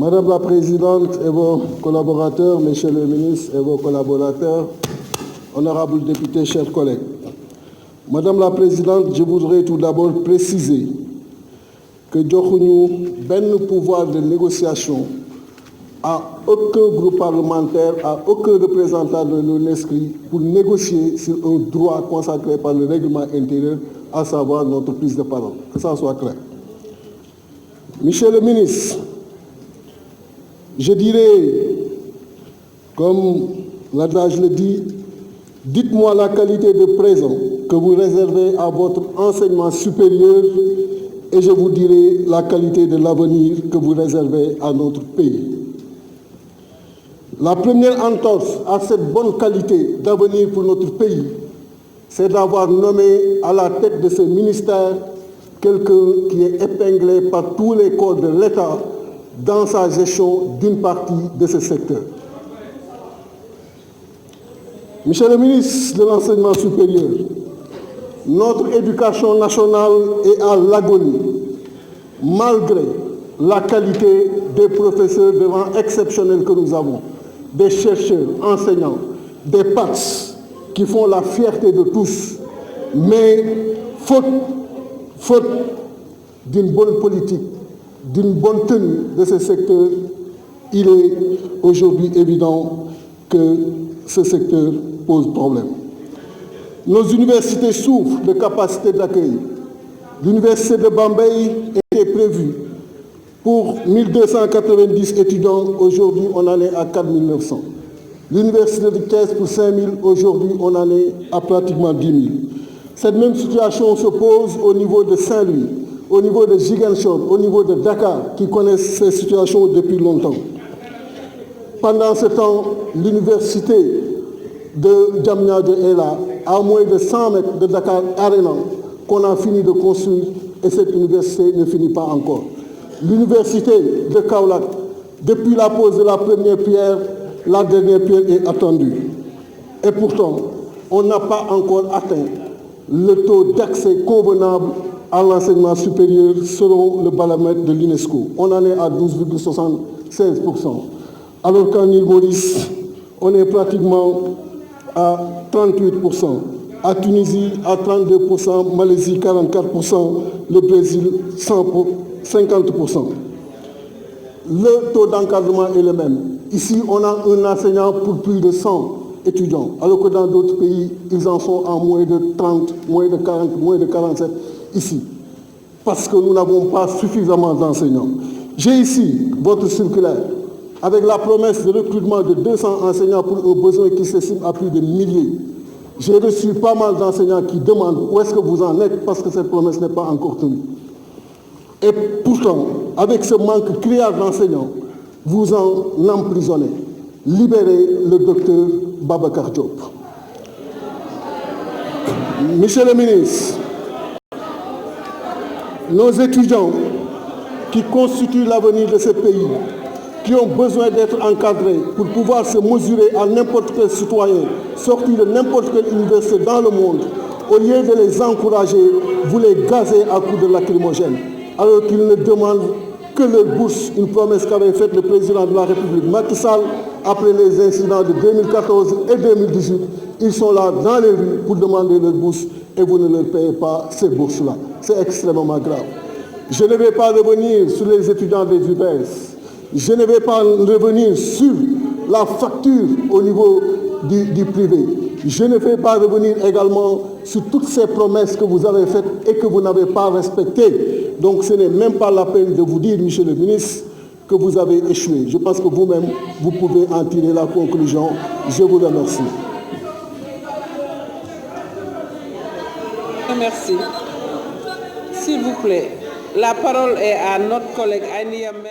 Madame la Présidente et vos collaborateurs, Messieurs les ministres et vos collaborateurs, honorables députés, chers collègues. Madame la Présidente, je voudrais tout d'abord préciser que joxuñu benn pouvoir de négociation à aucun groupe parlementaire, à aucun représentant de l'ONESCRI pour négocier sur un droit consacré par le règlement intérieur, à savoir notre prise de parole. Que ça soit clair. Monsieur le ministre, je dirais, comme l'adage le dit, dites-moi la qualité de présent que vous réservez à votre enseignement supérieur et je vous dirai la qualité de l'avenir que vous réservez à notre pays. La première entorse à cette bonne qualité d'avenir pour notre pays, c'est d'avoir nommé à la tête de ce ministère quelqu'un qui est épinglé par tous les corps de l'État dans sa gestion d'une partie de ce secteur. Monsieur le ministre de l'Enseignement supérieur, notre éducation nationale est à l'agonie, malgré la qualité des professeurs de rang exceptionnel que nous avons, des chercheurs, enseignants, des PATS qui font la fierté de tous, mais faute d'une bonne politique, d'une bonne tenue de ce secteur, il est aujourd'hui évident que ce secteur pose problème. Nos universités souffrent de capacité d'accueil. L'université de Bambey était prévue pour 1290 étudiants, aujourd'hui on en est à 4900. L'université de Thiès pour 5000, aujourd'hui on en est à pratiquement 10 000. Cette même situation se pose au niveau de Saint-Louis, au niveau de Ziguinchor, au niveau de Dakar, qui connaissent ces situations depuis longtemps. Pendant ce temps, l'université de Diamniadio est là, à moins de 100 mètres de Dakar Arena, qu'on a fini de construire, et cette université ne finit pas encore. L'université de Kaolack, depuis la pose de la première pierre, la dernière pierre est attendue. Et pourtant, on n'a pas encore atteint le taux d'accès convenable à l'enseignement supérieur selon le baromètre de l'UNESCO. On en est à 12,76%. Alors qu'en Île-Maurice, on est pratiquement à 38%. À Tunisie, à 32%, Malaisie, 44%, le Brésil, 50%. Le taux d'encadrement est le même. Ici, on a un enseignant pour plus de 100 étudiants, alors que dans d'autres pays, ils en sont à moins de 30, moins de 40, moins de 47 ici, parce que nous n'avons pas suffisamment d'enseignants. J'ai ici votre circulaire, avec la promesse de recrutement de 200 enseignants pour un besoin qui s'estime à plus de milliers. J'ai reçu pas mal d'enseignants qui demandent où est-ce que vous en êtes, parce que cette promesse n'est pas encore tenue. Et pourtant, avec ce manque criard d'enseignants, vous en emprisonnez. Libérez le docteur Babacar Diop. Monsieur le ministre, nos étudiants qui constituent l'avenir de ce pays, qui ont besoin d'être encadrés pour pouvoir se mesurer à n'importe quel citoyen sorti de n'importe quelle université dans le monde, au lieu de les encourager, vous les gazez à coups de lacrymogène, alors qu'ils ne demandent que leur bourse, une promesse qu'avait faite le président de la République, Macky Sall, après les incidents de 2014 et 2018. Ils sont là dans les rues pour demander leur bourse et vous ne leur payez pas ces bourses-là. C'est extrêmement grave. Je ne vais pas revenir sur les étudiants des UBS. Je ne vais pas revenir sur la facture au niveau du privé. Je ne vais pas revenir également sur toutes ces promesses que vous avez faites et que vous n'avez pas respectées. Donc ce n'est même pas la peine de vous dire, monsieur le ministre, que vous avez échoué. Je pense que vous-même, vous pouvez en tirer la conclusion. Je vous remercie. Merci. S'il vous plaît, la parole est à notre collègue Aïnia Meng.